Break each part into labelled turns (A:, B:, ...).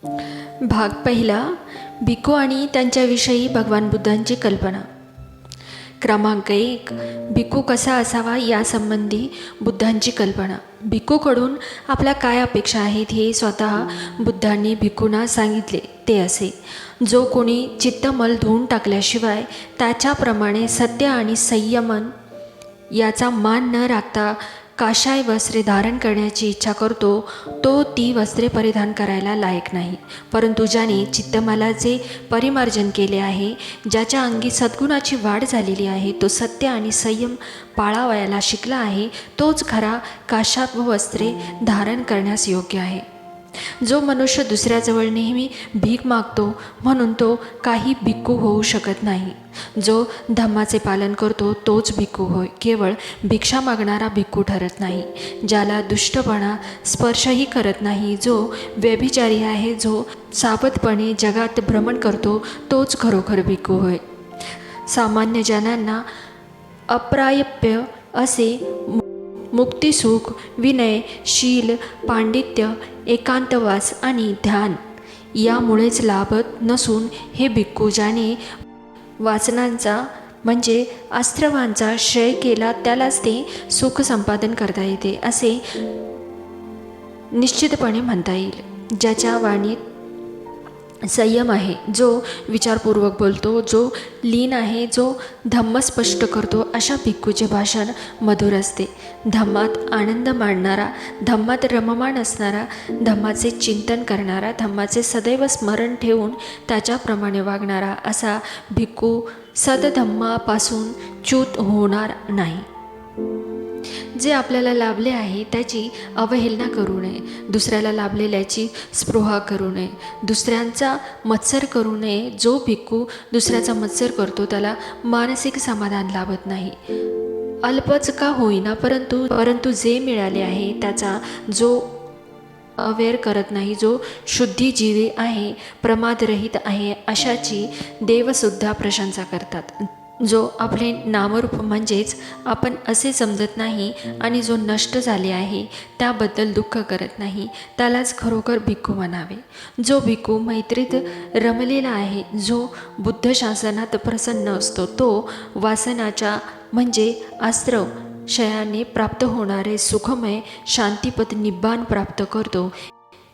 A: भाग पहिला. भिक्खू आणि त्यांच्याविषयी भगवान बुद्धांची कल्पना. क्रमांक 1. भिक्खू कसा असावा यासंबंधी बुद्धांची कल्पना. भिक्खूकडून आपल्या काय अपेक्षा आहेत हे स्वतः बुद्धांनी भिक्खूंना सांगितले. ते असे: जो कोणी चित्तमल धुवून टाकल्याशिवाय त्याच्याप्रमाणे सत्य आणि संयमन याचा मान न राखता काशाय वस्त्रे धारण करण्याची इच्छा करतो, तो ती वस्त्रे परिधान करायला लायक नाही. परंतु ज्याने चित्तमलाचे परिमार्जन केले आहे, ज्याच्या अंगी सद्गुणाची वाढ झालेली आहे, तो सत्य आणि संयम पाळावयाला शिकला आहे, तोच खरा काशात व वस्त्रे धारण करण्यास योग्य आहे. जो मनुष्य दुसऱ्याजवळ नेहमी भीक मागतो म्हणून तो काही भिक्खू होऊ शकत नाही. जो धम्माचे पालन करतो तोच भिक्खू होय. केवळ भिक्षा मागणारा भिक्खू ठरत नाही. ज्याला दुष्टपणा स्पर्शही करत नाही, जो व्यभिचारी आहे, जो सावधपणे जगात भ्रमण करतो, तोच खरोखर भिक्खू होय. सामान्य जनांना अप्राप्य असे मुक्तिसुख, विनय, शील, पांडित्य, एकांतवास आणि ध्यान यामुळेच लाभत नसून हे भिक्खू ज्याने वासनांचा म्हणजे अस्त्रवांचा क्षय केला त्यालाच ते सुख संपादन करता येते असे निश्चितपणे म्हणता येईल. ज्याच्या वाणीत संयम आहे, जो विचारपूर्वक बोलतो, जो लीन आहे, जो धम्म स्पष्ट करतो, अशा भिक्खूचे भाषण मधुर असते. धम्मात आनंद माणणारा, धम्मात रममाण असणारा, धम्माचे चिंतन करणारा, धम्माचे सदैव स्मरण ठेवून त्याच्याप्रमाणे वागणारा असा भिक्खू सदधम्मापासून च्युत होणार नाही. जे आपल्याला लाभले आहे त्याची अवहेलना करू नये, दुसऱ्याला लाभलेल्याची स्पृहा करू नये, दुसऱ्यांचा मत्सर करू नये. जो भिक्खू दुसऱ्याचा मत्सर करतो त्याला मानसिक समाधान लाभत नाही. अल्पच का होईना परंतु जे मिळाले आहे त्याचा जो अव्यय करत नाही, जो शुद्धी जीवी आहे, प्रमादरहित आहे, अशाची देवसुद्धा प्रशंसा करतात. जो आपले नामरूप म्हणजेच आपण असे समजत नाही आणि जो नष्ट झाले आहे त्याबद्दल दुःख करत नाही, त्यालाच खरोखर भिक्खू म्हणावे. जो भिक्खू मैत्रीत रमलेला आहे, जो बुद्ध शासनात प्रसन्न असतो, तो वासनाच्या म्हणजे आश्रव क्षयाने प्राप्त होणारे सुखमय शांतिपद निब्बाण प्राप्त करतो.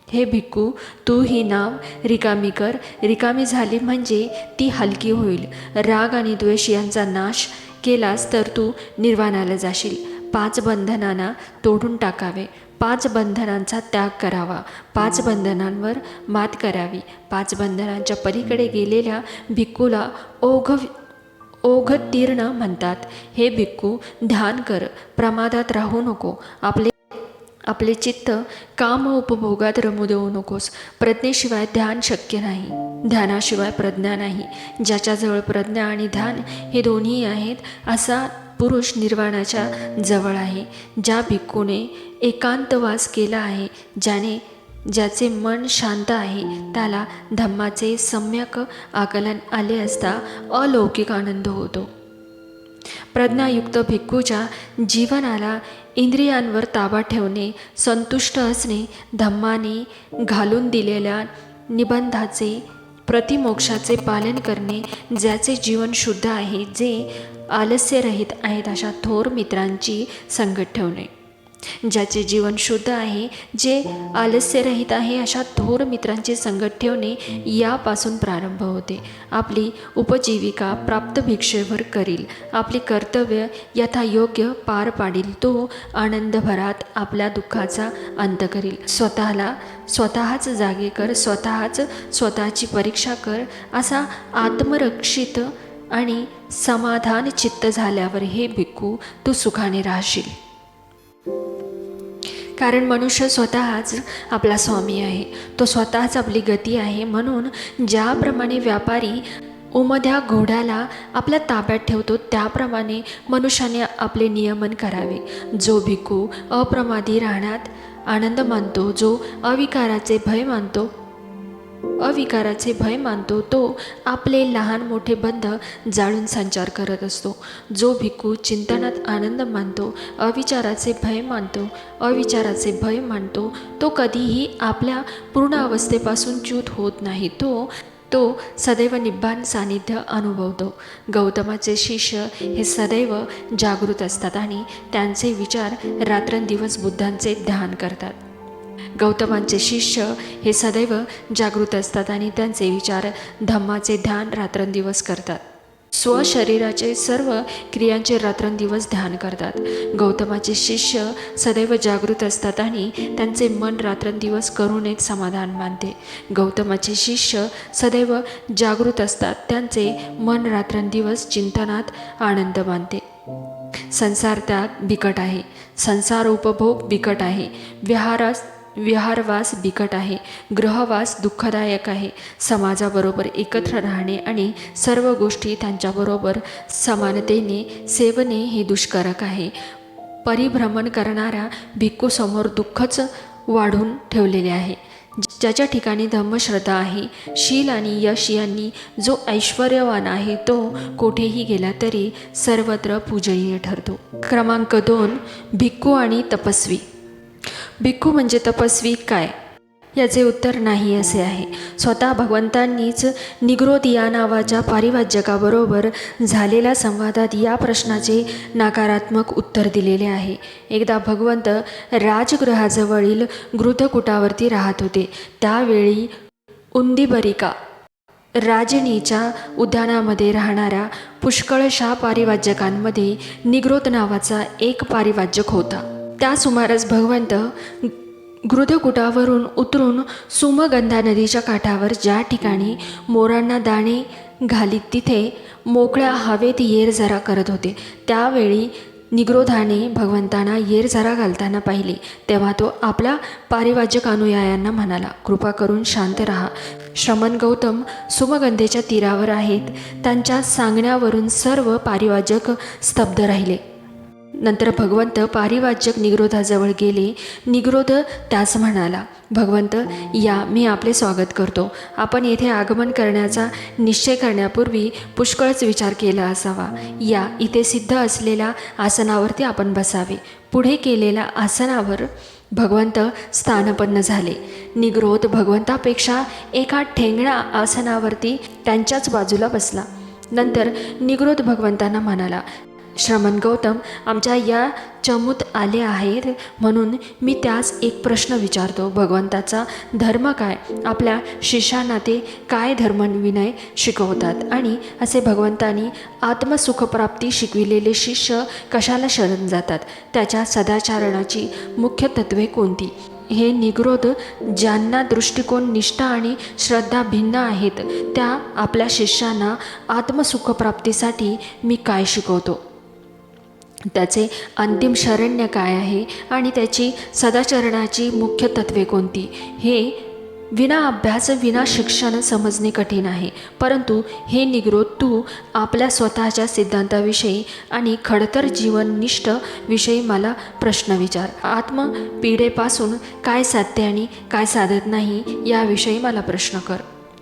A: हे भिक्खू, तू ही नाव रिकामी कर. रिकामी झाली म्हणजे ती हलकी होईल. राग आणि द्वेष यांचा नाश केलास तर तू निर्वाणाला जाशील. 5 बंधनांना तोडून टाकावे, 5 बंधनांचा त्याग करावा, 5 बंधनांवर मात करावी. 5 बंधनांच्या पलीकडे गेलेल्या भिक्खूला ओघतीर्ण म्हणतात. हे भिक्खू, ध्यान कर, प्रमादात राहू नको. आपले चित्त काम उपभोगात रमू देऊ नकोस. प्रज्ञेशिवाय ध्यान शक्य नाही, ध्यानाशिवाय प्रज्ञा नाही. ज्याच्याजवळ प्रज्ञा आणि ध्यान हे दोन्ही आहेत असा पुरुष निर्वाणाच्या जवळ आहे. ज्या भिक्खूने एकांतवास केला आहे, ज्याचे मन शांत आहे, त्याला धम्माचे सम्यक आकलन आले असता अलौकिक आनंद होतो. प्रज्ञायुक्त भिक्खूच्या जीवनाला इंद्रियांवर ताबा ठेवणे, संतुष्ट असणे, धम्माने घालून दिलेल्या निबंधाचे प्रतिमोक्षाचे पालन करणे, ज्याचे जीवन शुद्ध आहे, जे आलस्यरहित आहेत अशा थोर मित्रांची संगत ठेवणे. ज्याचे जीवन शुद्ध आहे, जे आलस्यरहित आहे अशा थोर मित्रांची संगत ठेवणे यापासून प्रारंभ होते. आपली उपजीविका प्राप्त भिक्षेवर करील, आपली कर्तव्य यथायोग्य पार पाडील, तो आनंदभरात आपल्या दुःखाचा अंत करील. स्वतःच जागे कर, स्वतःची परीक्षा कर. असा आत्मरक्षित आणि समाधान चित्त झाल्यावर हे भिक्खू, तू सुखाने राहशील. कारण मनुष्य स्वतःच आपला स्वामी आहे, तो स्वतःच आपली गती आहे. म्हणून ज्याप्रमाणे व्यापारी उमद्या घोड्याला आपल्या ताब्यात ठेवतो, त्याप्रमाणे मनुष्याने आपले नियमन करावे. जो भिक्खू अप्रमादी राहण्यात आनंद मानतो, जो अविकाराचे भय मानतो, अविकाराचे भय मानतो तो आपले लहान मोठे बंध जाळून संचार करत असतो. जो भिक्खू चिंतनात आनंद मानतो, अविचाराचे भय मानतो, तो कधीही आपल्या पूर्ण अवस्थेपासून च्युत होत नाही. तो सदैव निब्बाण सानिध्य अनुभवतो. गौतमाचे शिष्य हे सदैव जागृत असतात आणि त्यांचे विचार रात्रंदिवस बुद्धांचे ध्यान करतात. गौतमांचे शिष्य हे सदैव जागृत असतात आणि त्यांचे विचार धम्माचे ध्यान रात्रंदिवस करतात. स्वशरीराचे सर्व क्रियांचे रात्रंदिवस ध्यान करतात. गौतमाचे शिष्य सदैव जागृत असतात आणि त्यांचे मन रात्रंदिवस करुणेत समाधान मानते. गौतमाचे शिष्य सदैव जागृत असतात, त्यांचे मन रात्रंदिवस चिंतनात आनंद मानते. संसार त्याग बिकट आहे, संसार उपभोग बिकट आहे, विहारवास बिकट आहे, गृहवास दुःखदायक आहे. समाजाबरोबर एकत्र राहणे आणि सर्व गोष्टी त्यांच्याबरोबर समानतेने सेवने हे दुष्कारक आहे. परिभ्रमण करणाऱ्या भिक्खूसमोर दुःखच वाढून ठेवलेले आहे. ज्याच्या ठिकाणी धम्मश्रद्धा आहे, शील आणि यश यांनी जो ऐश्वर्यवान आहे, तो कोठेही गेला तरी सर्वत्र पूजनीय ठरतो. क्रमांक 2. भिक्खू आणि तपस्वी. भिक्खू म्हणजे तपस्वी काय? याचे उत्तर नाही असे आहे. स्वतः भगवंतांनीच निग्रोध या नावाच्या पारिवाज्यकाबरोबर झालेल्या संवादात या प्रश्नाचे नकारात्मक उत्तर दिलेले आहे. एकदा भगवंत राजगृहाजवळील गृधकुटावरती राहत होते. त्यावेळी उंदीबरिका राजनीच्या उद्यानामध्ये राहणाऱ्या पुष्कळशा पारिवाज्यकांमध्ये निग्रोध नावाचा एक पारिवाज्यक होता. त्या सुमारास भगवंत गृधकुटावरून उतरून सुमगंधा नदीच्या काठावर ज्या ठिकाणी मोरांना दाणे घालीत तिथे मोकळ्या हवेत येरझारा करत होते. त्यावेळी निग्रोधाने भगवंतांना येरझारा घालताना पाहिले. तेव्हा तो आपल्या पारिवाज्यक अनुयायांना म्हणाला, कृपा करून शांत राहा. श्रमण गौतम सुमगंधेच्या तीरावर आहेत. त्यांच्या सांगण्यावरून सर्व पारिवाजक स्तब्ध राहिले. नंतर भगवंत पारिवाज्यक निग्रोधाजवळ गेले. निग्रोध त्यास म्हणाला, भगवंत या, मी आपले स्वागत करतो. आपण येथे आगमन करण्याचा निश्चय करण्यापूर्वी पुष्कळच विचार केला असावा. या, इथे सिद्ध असलेल्या आसनावरती आपण बसावे. पुढे केलेल्या आसनावर भगवंत स्थानपन्न झाले. निग्रोध भगवंतापेक्षा एका ठेंगण्या आसनावरती त्यांच्याच बाजूला बसला. नंतर निग्रोध भगवंतांना म्हणाला, श्रमण गौतम आमच्या या चमूत आले आहेत म्हणून मी त्यास एक प्रश्न विचारतो. भगवंताचा धर्म काय? आपल्या शिष्यांना ते काय धर्मविनय शिकवतात? आणि असे भगवंतांनी आत्मसुखप्राप्ती शिकविलेले शिष्य कशाला शरण जातात? त्याच्या सदाचरणाची मुख्य तत्वे कोणती? हे निग्रोध ज्यांना दृष्टिकोन, निष्ठा आणि श्रद्धा भिन्न आहेत, त्या आपल्या शिष्यांना आत्मसुखप्राप्तीसाठी मी काय शिकवतो? त्याचे अंतिम शरण्य काय आहे आणि त्याची सदाचरणाची मुख्य तत्वे कोणती? हे विना अभ्यास, विना शिक्षण समजणे कठीण आहे. परंतु हे निग्रोध, तू आपल्या स्वतःच्या सिद्धांताविषयी आणि खडतर जीवननिष्ठ विषयी मला प्रश्न विचार. आत्मपीडेपासून काय साध्य आणि काय साधत नाही याविषयी मला प्रश्न कर.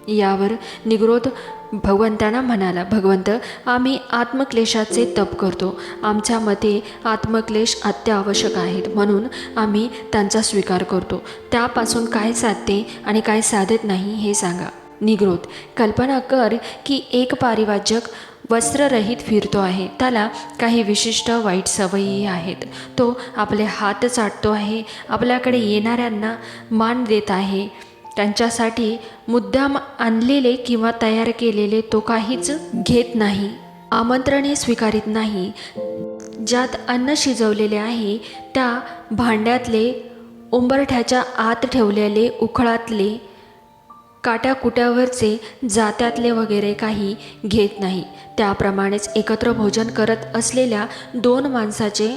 A: यावर निग्रोध भगवंतांना म्हणाला, भगवंत आम्ही आत्मक्लेशाचे तप करतो. आमच्या मते आत्मक्लेश अत्यावश्यक आहेत, म्हणून आम्ही त्यांचा स्वीकार करतो. त्यापासून काय साधते आणि काय साधत नाही हे सांगा. निग्रोध, कल्पना कर की एक पारिवाजक वस्त्ररहित फिरतो आहे. त्याला काही विशिष्ट वाईट सवयी आहेत. तो आपले हात चाटतो आहे, आपल्याकडे येणाऱ्यांना मान देत आहे, त्यांच्यासाठी मुद्दाम आणलेले किंवा तयार केलेले तो काहीच घेत नाही, आमंत्रणे स्वीकारित नाही. ज्यात अन्न शिजवलेले आहे त्या भांड्यातले, उंबरठ्याच्या आत ठेवलेले, उखळातले, काट्याकुट्यावरचे, जात्यातले वगैरे काही घेत नाही. त्याप्रमाणेच एकत्र भोजन करत असलेल्या दोन माणसाचे,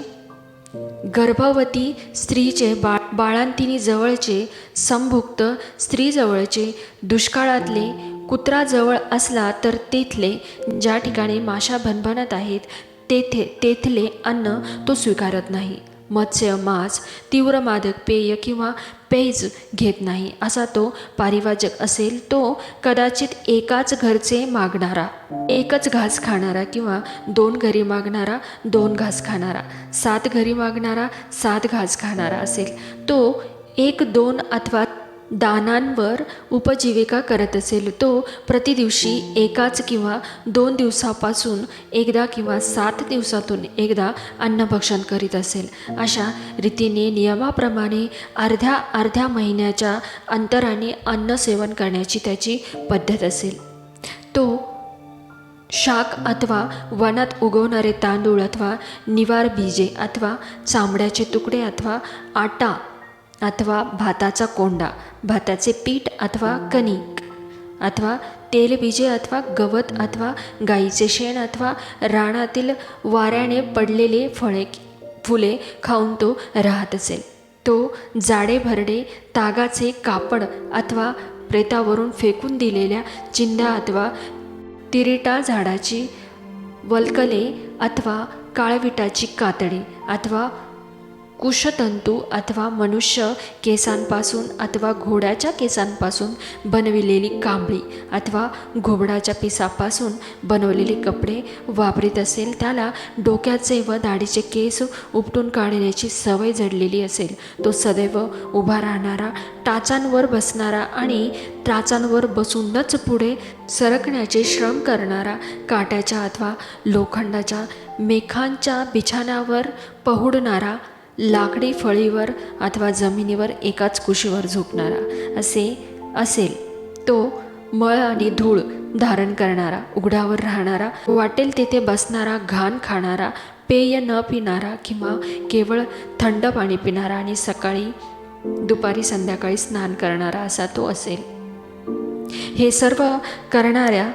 A: गर्भवती स्त्रीचे, बाळंतिणी जवळचे, संभुक्त स्त्रीजवळचे, दुष्काळातले, कुत्राजवळ असला तर तेथले, ज्या ठिकाणी माशा भणभणत आहेत तेथले अन्न तो स्वीकारत नाही. मत्स्य, मांस, तीव्र मादक पेय किंवा पेज घेत नाही असा तो पारिवाजक असेल, तो कदाचित एकाच घरचे मागणारा एकच घास खाणारा, किंवा 2 घरी मागणारा 2 घास खाणारा, 7 घरी मागणारा 7 घास खाणारा असेल. तो 1-2 अथवा दानांवर उपजीविका करत असेल. तो प्रतिदिवशी एकाच किंवा 2 दिवसापासून एकदा किंवा 7 दिवसातून एकदा अन्नभक्षण करीत असेल. अशा रीतीने नियमाप्रमाणे अर्ध्या महिन्याच्या अंतराने अन्नसेवन करण्याची त्याची पद्धत असेल. तो शाक अथवा वनात उगवणारे तांदूळ अथवा निवार बीजे अथवा चामड्याचे तुकडे अथवा आटा अथवा भाताचा कोंडा, भाताचे पीठ अथवा कणिक अथवा तेलबीजे अथवा गवत अथवा गाईचे शेण अथवा रानातील वाऱ्याने पडलेले फुले खाऊन तो राहत असेल. तो जाडे भरडे तागाचे कापड अथवा प्रेतावरून फेकून दिलेल्या चिंध्या अथवा तिरिटा झाडाची वल्कले अथवा काळविटाची कातडी अथवा कुशतंतू अथवा मनुष्य केसांपासून अथवा घोड्याच्या केसांपासून बनविलेली कांबळी अथवा घोबडाच्या पिसापासून बनवलेले कपडे वापरीत असेल. त्याला डोक्याचे व दाढीचे केस उपटून काढण्याची सवय जडलेली असेल. तो सदैव उभा राहणारा, टाचांवर बसणारा आणि टाचांवर बसूनच पुढे सरकण्याचे श्रम करणारा, काट्याच्या अथवा लोखंडाच्या मेखांच्या बिछाण्यावर पहुडणारा, लाकडी फळीवर अथवा जमिनीवर एकाच कुशीवर झोपणारा असे असेल. तो मळ आणि धूळ धारण करणारा, उघड्यावर राहणारा, वाटेल तेथे बसणारा, घाण खाणारा, पेय न पिणारा किंवा केवळ थंड पाणी पिणारा आणि सकाळी दुपारी संध्याकाळी स्नान करणारा असा तो असेल. हे सर्व करणाऱ्या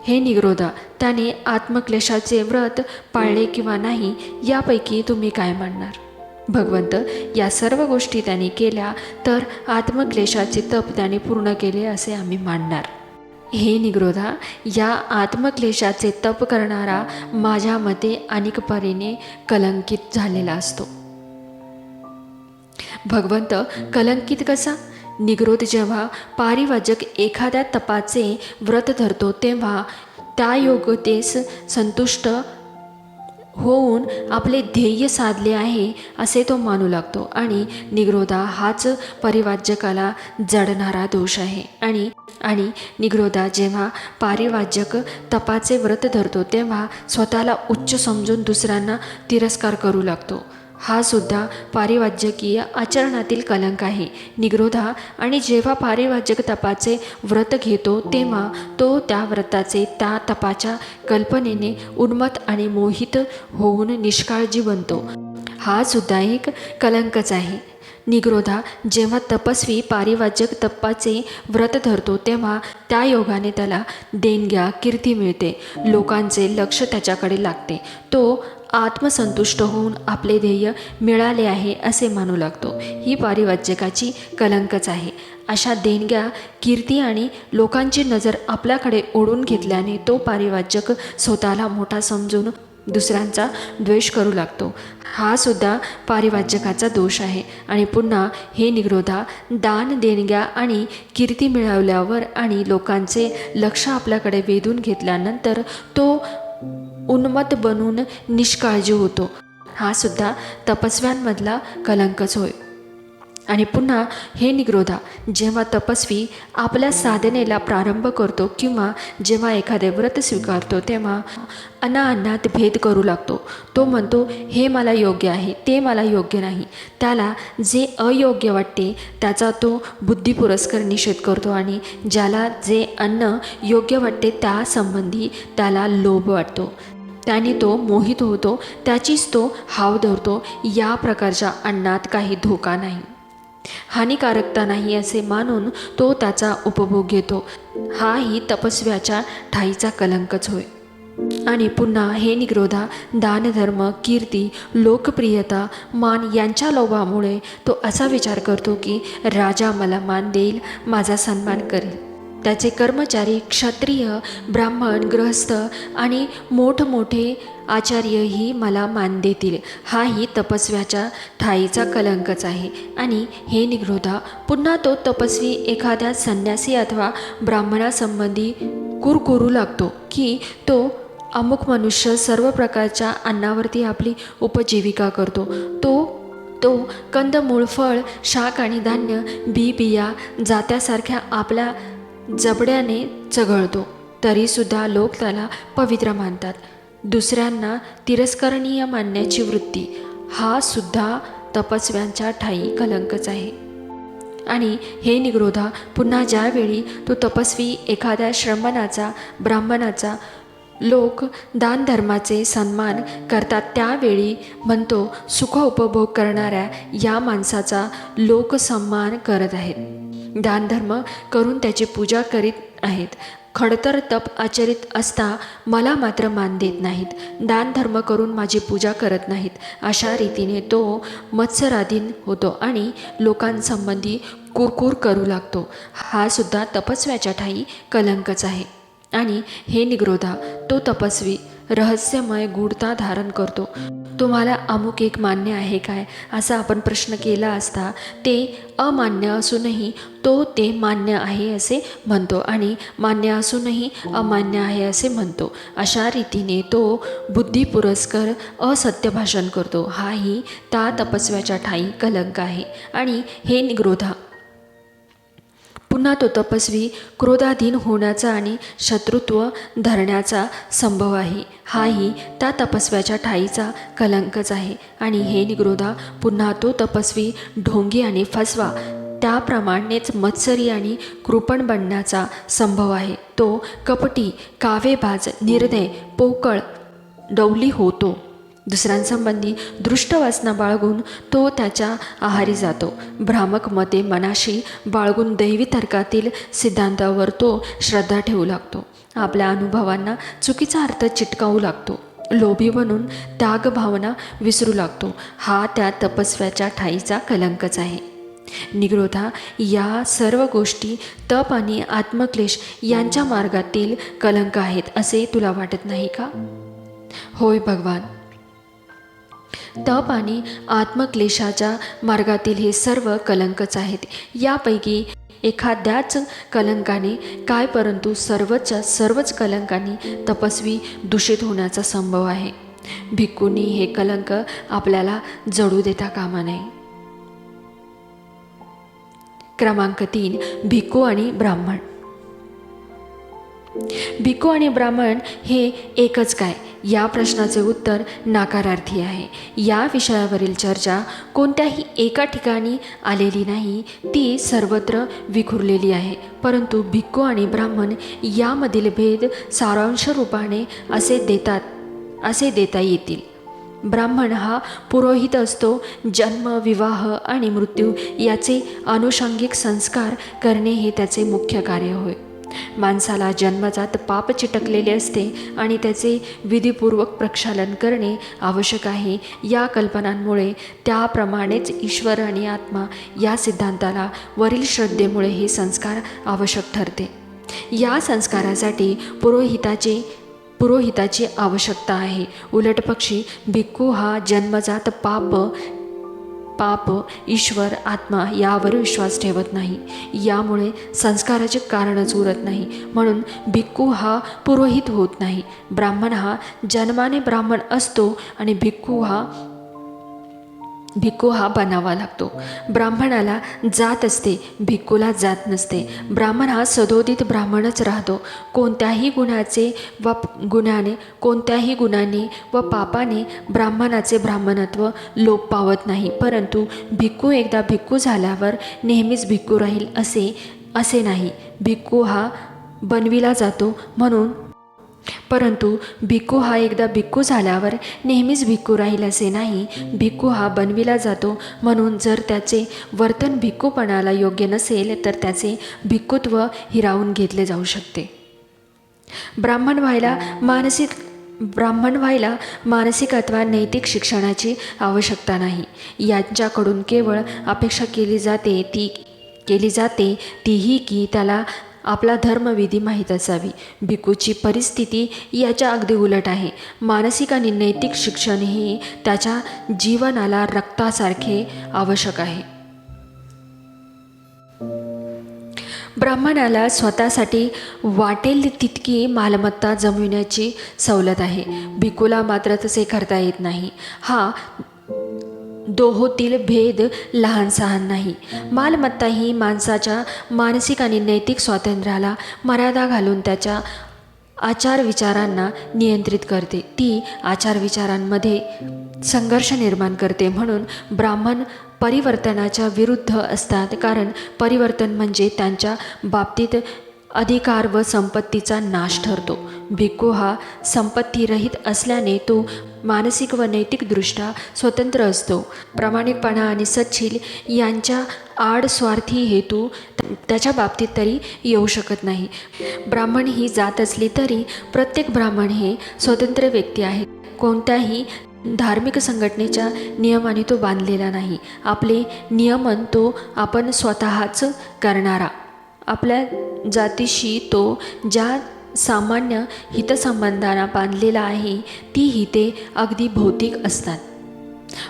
A: हे निग्रोधा, त्याने आत्मक्लेशाचे व्रत पाळले किंवा नाही यापैकी तुम्ही काय मानणार? भगवंत, या सर्व गोष्टी त्याने केल्या तर आत्मक्लेशाचे तप त्याने पूर्ण केले असे आम्ही मानणार. हे निग्रोधा, या आत्मक्लेशाचे तप करणारा माझ्या मते अनेक परीने कलंकित झालेला असतो. भगवंत, कलंकित कसा? निग्रोध, जेव्हा पारिवाजक एखाद्या तपाचे व्रत धरतो तेव्हा त्या योग्यतेस संतुष्ट होऊन आपले ध्येय साधले आहे असे तो मानू लागतो. आणि निग्रोधा हाच पारिवाजकाला जडणारा दोष आहे. आणि निग्रोधा जेव्हा पारिवाजक तपाचे व्रत धरतो तेव्हा स्वतःला उच्च समजून दुसऱ्यांना तिरस्कार करू लागतो. हा सुद्धा पारिवाजकीय आचरणातील कलंक आहे. निग्रोधा, आणि जेव्हा पारिवाजक तपाचे व्रत घेतो तेव्हा तो त्या व्रताचे, त्या तपाच्या कल्पनेने उन्मत्त आणि मोहित होऊन निष्काळजी बनतो. हा सुद्धा एक कलंकच आहे. निग्रोधा, जेव्हा तपस्वी पारिवाजक तपाचे व्रत धरतो तेव्हा त्या योगाने त्याला देणग्या, कीर्ती मिळते, लोकांचे लक्ष त्याच्याकडे लागते. तो आत्मसंतुष्ट होऊन आपले ध्येय मिळाले आहे असे मानू लागतो. ही पारिवाजकाची कलंकच आहे. अशा देणग्या, कीर्ती आणि लोकांची नजर आपल्याकडे ओढून घेतल्याने तो पारिवाजक स्वतःला मोठा समजून दुसऱ्यांचा द्वेष करू लागतो. हा सुद्धा पारिवाजकाचा दोष आहे. आणि पुन्हा हे निग्रोधा, दान, देणग्या आणि कीर्ती मिळवल्यावर आणि लोकांचे लक्ष आपल्याकडे वेधून घेतल्यानंतर तो उन्मत्त बनून निष्काळजी होतो. हा सुद्धा तपस्व्यांमधला कलंकच होय. आणि पुन्हा हे निग्रोधा, जेव्हा तपस्वी आपल्या साधनेला प्रारंभ करतो किंवा जेव्हा एखादे व्रत स्वीकारतो तेव्हा अन्नात भेद करू लागतो. तो म्हणतो, हे मला योग्य आहे, ते मला योग्य नाही. त्याला जे अयोग्य वाटते त्याचा तो बुद्धिपुरस्कर निषेध करतो आणि ज्याला जे अन्न योग्य वाटते त्या संबंधी त्याला लोभ वाटतो. त्याने तो मोहित होतो, त्याचीच तो हाव धरतो. या प्रकारच्या अन्नात काही धोका नाही, हानिकारकता नाही असे मानून तो त्याचा उपभोग घेतो. हाही तपस्व्याच्या ठाईचा कलंकच होय. आणि पुन्हा हे निग्रोधा, दानधर्म, कीर्ती, लोकप्रियता, मान यांच्या लोभामुळे तो असा विचार करतो की राजा मला मान देईल, माझा सन्मान करेल. त्याचे कर्मचारी, क्षत्रिय, ब्राह्मण, गृहस्थ आणि मोठमोठे आचार्यही मला मान देतील. हाही तपस्व्याच्या ठाईचा कलंकच आहे. आणि हे निगरोधा, पुन्हा तो तपस्वी एखाद्या संन्यासी अथवा ब्राह्मणासंबंधी कुरकुरू लागतो की तो अमुक मनुष्य सर्व प्रकारच्या अन्नावरती आपली उपजीविका करतो. तो कंदमूळ, फळ, शाक आणि धान्य, बी बिया, जात्यासारख्या आपल्या जबड्याने चघळतो. तरीसुद्धा लोक त्याला पवित्र मानतात. दुसऱ्यांना तिरस्करणीय मानण्याची वृत्ती हा सुद्धा तपस्व्यांच्या ठाई कलंकच आहे. आणि हे निगरोधा, पुन्हा ज्यावेळी तो तपस्वी एखाद्या श्रमणाचा, ब्राह्मणाचा लोक दानधर्माचे सन्मान करतात त्यावेळी म्हणतो, सुख उपभोग करणाऱ्या या माणसाचा लोक सन्मान करत आहेत, दानधर्म करून त्याची पूजा करीत आहेत, खडतर तप आचरित असता मला मात्र मान देत नाहीत, दानधर्म करून माझी पूजा करत नाहीत. अशा रीतीने तो मत्सराधीन होतो आणि लोकांसंबंधी कुरकुर करू लागतो. हा सुद्धा तपस्व्याच्या ठाई कलंकच आहे. आणि हे निगरोधा, तो तपस्वी रहस्यमय गूढता धारण करतो. तुम्हाला अमुक एक मान्य आहे काय, असा आपण प्रश्न केला असता ते अमान्य असूनही तो ते मान्य आहे असे म्हणतो आणि मान्य असूनही अमान्य आहे असे म्हणतो. अशा रीतीने तो बुद्धिपुरस्कर असत्य भाषण करतो. हाही त्या तपस्व्याच्या ठाई कलंक आहे. आणि हे निगरोधा, पुन्हा तो तपस्वी क्रोधाधीन होण्याचा आणि शत्रुत्व धरण्याचा संभव आहे. हाही त्या तपस्व्याच्या ठाईचा कलंकच आहे. आणि हे निगरोधा, पुन्हा तो तपस्वी ढोंगी आणि फसवा त्याप्रमाणेच मत्सरी आणि कृपण बनण्याचा संभव आहे. तो कपटी, कावेबाज, निर्दय, पोकळ, डौली होतो. दुसऱ्यांसंबंधी दृष्ट वासना बाळगून तो त्याच्या आहारी जातो. भ्रामक मते मनाशी बाळगून दैवी तर्कातील सिद्धांतावर तो श्रद्धा ठेवू लागतो. आपल्या अनुभवांना चुकीचा अर्थ चिटकावू लागतो. लोभी बनून त्याग भावना विसरू लागतो. हा त्या तपस्व्याच्या ठाईचा कलंकच आहे. निगरोधा, या सर्व गोष्टी तप आणि आत्मक्लेश यांच्या मार्गातील कलंक आहेत असे तुला वाटत नाही का? होय भगवान, तप आणि आत्मक्लेशाच्या मार्गातील हे सर्व कलंकच आहेत. यापैकी एखाद्याच कलंकाने काय, परंतु सर्वच कलंकांनी तपस्वी दूषित होण्याचा संभव आहे. भिक्खूंनी हे कलंक आपल्याला जडू देता कामा नये. क्रमांक 3. भिक्खू आणि ब्राह्मण. भिक्खू आणि ब्राह्मण हे एकच काय, या प्रश्नाचे उत्तर नाकारार्थी आहे. या विषयावरील चर्चा कोणत्याही एका ठिकाणी आलेली नाही, ती सर्वत्र विखुरलेली आहे. परंतु भिक्खू आणि ब्राह्मण यामधील भेद सारांश रूपाने असे देता येतील. ब्राह्मण हा पुरोहित असतो. जन्म, विवाह आणि मृत्यू याचे आनुषंगिक संस्कार करणे हे त्याचे मुख्य कार्य होय. माणसाला जन्मजात पाप चिटकलेले असते आणि त्याचे विधीपूर्वक प्रक्षालन करणे आवश्यक आहे. या कल्पनांमुळे, त्याप्रमाणेच ईश्वर आणि आत्मा या सिद्धांताला वरील श्रद्धेमुळे हे संस्कार आवश्यक ठरते. या संस्कारासाठी पुरोहिताची आवश्यकता आहे. उलटपक्षी भिक्खू हा जन्मजात पाप ईश्वर, आत्मा यावर विश्वास ठेवत नाही. यामुळे संस्काराचे कारणच उरत नाही. म्हणून भिक्खू हा पुरोहित होत नाही. ब्राह्मण हा जन्माने ब्राह्मण असतो आणि भिक्खू हा बनावा लागतो. ब्राह्मणाला जात असते, भिक्खूला जात नसते. ब्राह्मण हा सदोदित ब्राह्मणच राहतो. कोणत्याही गुणाने व पापाने ब्राह्मणाचे ब्राह्मणत्व लोप पावत नाही. परंतु भिक्खू एकदा भिक्खू झाल्यावर नेहमीच भिक्खू राहील असे नाही. भिक्खू हा बनविला जातो म्हणून, परंतु भिक्खू हा एकदा भिक्खू झाल्यावर नेहमीच भिक्खू राहील असे नाही. भिक्खू हा बनविला जातो म्हणून जर त्याचे वर्तन भिक्खूपणाला योग्य नसेल तर त्याचे भिक्खुत्व हिरावून घेतले जाऊ शकते. ब्राह्मण व्हायला मानसिक अथवा नैतिक शिक्षणाची आवश्यकता नाही. यांच्याकडून केवळ अपेक्षा केली जाते तीही की त्याला आपला धर्मविधी माहीत असावी. भिक्खूची परिस्थिती याच्या अगदी उलट आहे. मानसिक आणि नैतिक शिक्षण हे त्याच्या जीवनाला रक्तासारखे आवश्यक आहे. ब्राह्मणाला स्वतःसाठी वाटेल तितकी मालमत्ता जमविण्याची सवलत आहे. भिक्खूला मात्र तसे करता येत नाही. हा दोहोतील भेद लहान सहान नाही. मालमत्ता ही माणसाच्या मानसिक आणि नैतिक स्वातंत्र्याला मर्यादा घालून त्याच्या आचारविचारांना नियंत्रित करते. ती आचारविचारांमध्ये संघर्ष निर्माण करते. म्हणून ब्राह्मण परिवर्तनाच्या विरुद्ध असतात, कारण परिवर्तन म्हणजे त्यांच्या बाबतीत अधिकार व संपत्तीचा नाश ठरतो. भिक्खू हा संपत्तीरहित असल्याने तो मानसिक व नैतिकदृष्ट्या स्वतंत्र असतो. प्रामाणिकपणा आणि सच्शील यांच्या आड स्वार्थी हेतू त्याच्या बाबतीत तरी येऊ शकत नाही. ब्राह्मण ही जात असली तरी प्रत्येक ब्राह्मण हे स्वतंत्र व्यक्ती आहे. कोणत्याही धार्मिक संघटनेच्या नियमाने तो बांधलेला नाही. आपले नियमन तो आपण स्वतःच करणारा. आपल्या जातीशी तो ज्या सामान्य हितसंबंधांना बांधलेला आहे ती हिते अगदी भौतिक असतात.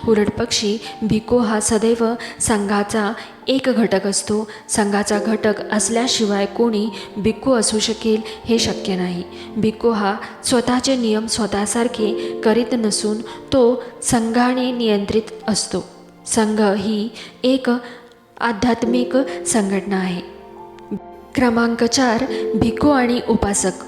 A: उलटपक्षी भिक्खू हा सदैव संघाचा एक घटक असतो. संघाचा घटक असल्याशिवाय कोणी भिक्खू असू शकेल हे शक्य नाही. भिक्खू हा स्वतःचे नियम स्वतःसारखे करीत नसून तो संघाने नियंत्रित असतो. संघ ही एक आध्यात्मिक संघटना आहे. क्रमांक 4. भिक्खू आणि उपासक.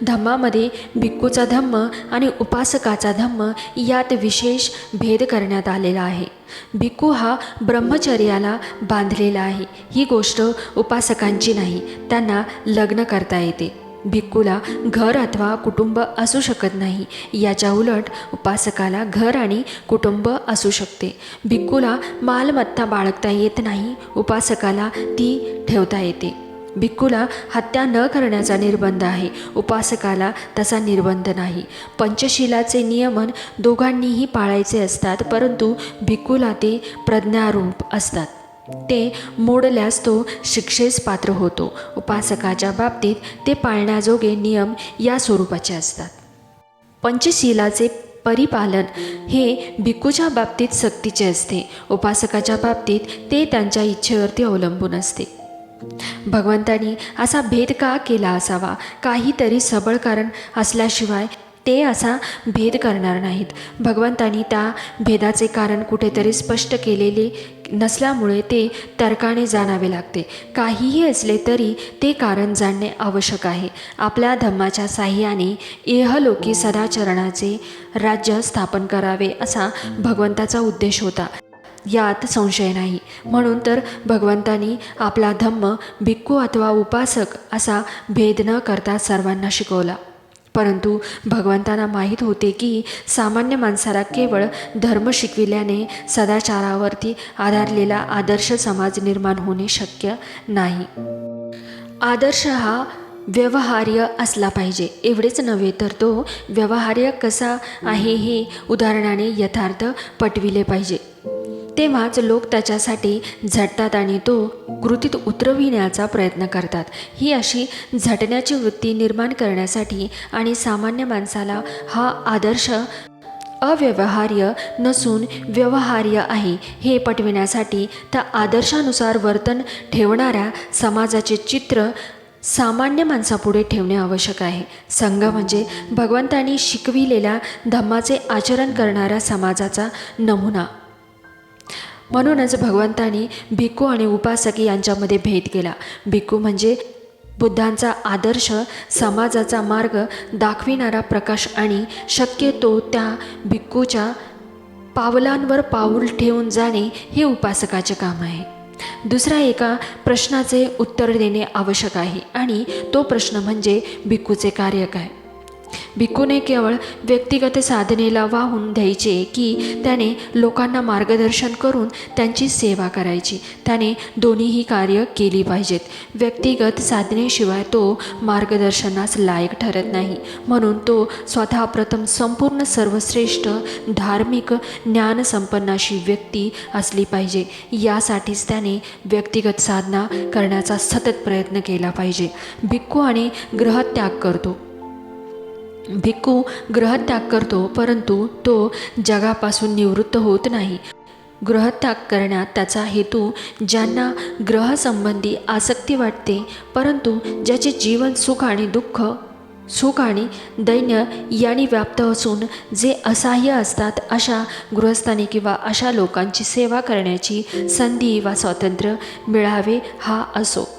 A: धम्मामध्ये भिक्खूचा धम्म आणि उपासकाचा धम्म यात विशेष भेद करण्यात आलेला आहे. भिक्खू हा ब्रह्मचर्याला बांधलेला आहे. ही गोष्ट उपासकांची नाही. त्यांना लग्न करता येते. भिक्खूला घर अथवा कुटुंब असू शकत नाही. याच्या उलट उपासकाला घर आणि कुटुंब असू शकते. भिक्खूला मालमत्ता बाळगता येत नाही. उपासकाला ती ठेवता येते. भिक्खूला हत्या न करण्याचा निर्बंध आहे. उपासकाला तसा निर्बंध नाही. पंचशीलाचे नियमन दोघांनीही पाळायचे असतात, परंतु भिक्खूला ते प्रज्ञारूप असतात. ते मोडल्यास तो शिक्षेस पात्र होतो. उपासकाच्या बाबतीत ते पाळण्याजोगे नियम या स्वरूपाचे असतात. पंचशीलाचे परिपालन हे भिक्खूच्या बाबतीत सक्तीचे असते. उपासकाच्या बाबतीत ते त्यांच्या इच्छेवरती अवलंबून असते. भगवंतांनी असा भेद का केला असावा? काहीतरी सबळ कारण असल्याशिवाय ते असा भेद करणार नाहीत. भगवंतांनी त्या भेदाचे कारण कुठेतरी स्पष्ट केलेले नसल्यामुळे ते तर्काने जाणावे लागते. काहीही असले तरी ते कारण जाणणे आवश्यक आहे. आपल्या धम्माच्या साह्याने इहलोकी सदाचरणाचे राज्य स्थापन करावे असा भगवंताचा उद्देश होता. यात संशय नाही. म्हणून तर भगवंतांनी आपला धम्म भिक्खू अथवा उपासक असा भेद न करता सर्वांना शिकवला. परंतु भगवंतांना माहीत होते की सामान्य माणसाला केवळ धर्म शिकविल्याने सदाचारावरती आधारलेला आदर्श समाज निर्माण होणे शक्य नाही. आदर्श हा व्यवहार्य असला पाहिजे. एवढेच नव्हे तर तो व्यवहार्य कसा आहे हे उदाहरणाने यथार्थ पटविले पाहिजे. तेव्हाच लोक त्याच्यासाठी झटतात आणि तो कृतीत उतरविण्याचा प्रयत्न करतात. ही अशी झटण्याची वृत्ती निर्माण करण्यासाठी आणि सामान्य माणसाला हा आदर्श अव्यवहार्य नसून व्यवहार्य आहे हे पटविण्यासाठी त्या आदर्शानुसार वर्तन ठेवणाऱ्या समाजाचे चित्र सामान्य माणसापुढे ठेवणे आवश्यक आहे. संघ म्हणजे भगवंतांनी शिकविलेल्या धम्माचे आचरण करणाऱ्या समाजाचा नमुना. म्हणूनच भगवंतांनी भिक्खू आणि उपासक यांच्यामध्ये भेद केला. भिक्खू म्हणजे बुद्धांचा आदर्श, समाजाचा मार्ग दाखविणारा प्रकाश आणि शक्यतो त्या भिक्खूच्या पावलांवर पाऊल ठेवून जाणे हे उपासकाचे काम आहे. दुसऱ्या एका प्रश्नाचे उत्तर देणे आवश्यक आहे आणि तो प्रश्न म्हणजे भिक्खूचे कार्य काय. भिक्खूने केवळ व्यक्तिगत साधनेला वाहून द्यायचे की त्याने लोकांना मार्गदर्शन करून त्यांची सेवा करायची. त्याने दोन्हीही कार्य केली पाहिजेत. व्यक्तिगत साधनेशिवाय तो मार्गदर्शनास लायक ठरत नाही. म्हणून तो स्वतः प्रथम संपूर्ण सर्वश्रेष्ठ धार्मिक ज्ञानसंपन्न अशी व्यक्ती असली पाहिजे. यासाठीच त्याने व्यक्तिगत साधना करण्याचा सतत प्रयत्न केला पाहिजे. भिक्खू आणि ग्रहत्याग करतो. भिक्खू ग्रहत्याग करतो, परंतु तो जगापासून निवृत्त होत नाही. गृहत्याग करण्यात त्याचा हेतू ज्यांना ग्रहसंबंधी आसक्ती वाटते, परंतु ज्याचे जीवन सुख आणि दैन्य यांनी व्याप्त असून जे असहाय्य असतात, अशा गृहस्थांनी किंवा अशा लोकांची सेवा करण्याची संधी वा स्वातंत्र्य मिळावे हा असो.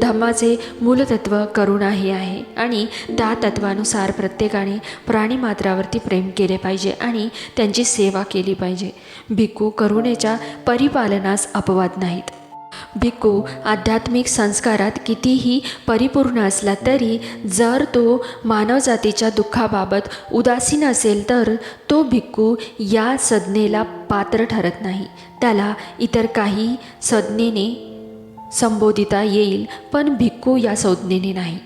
A: धम्माचे मूलतत्व करुणा हे आहे आणि त्या तत्वानुसार प्रत्येकाने प्राणीमात्रावरती प्रेम केले पाहिजे आणि त्यांची सेवा केली पाहिजे. भिक्खू करुणेच्या परिपालनास अपवाद नाहीत. भिक्खू आध्यात्मिक संस्कारात कितीही परिपूर्ण असला तरी जर तो मानवजातीच्या दुःखाबाबत उदासीन असेल तर तो भिक्खू या संज्ञेला पात्र ठरत नाही. त्याला इतर काही संज्ञेने संबोधिता येईल, पण भिक्खू या संज्ञेने नाही.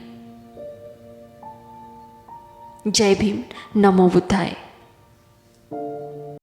A: जय भीम. नमो बुद्धाय.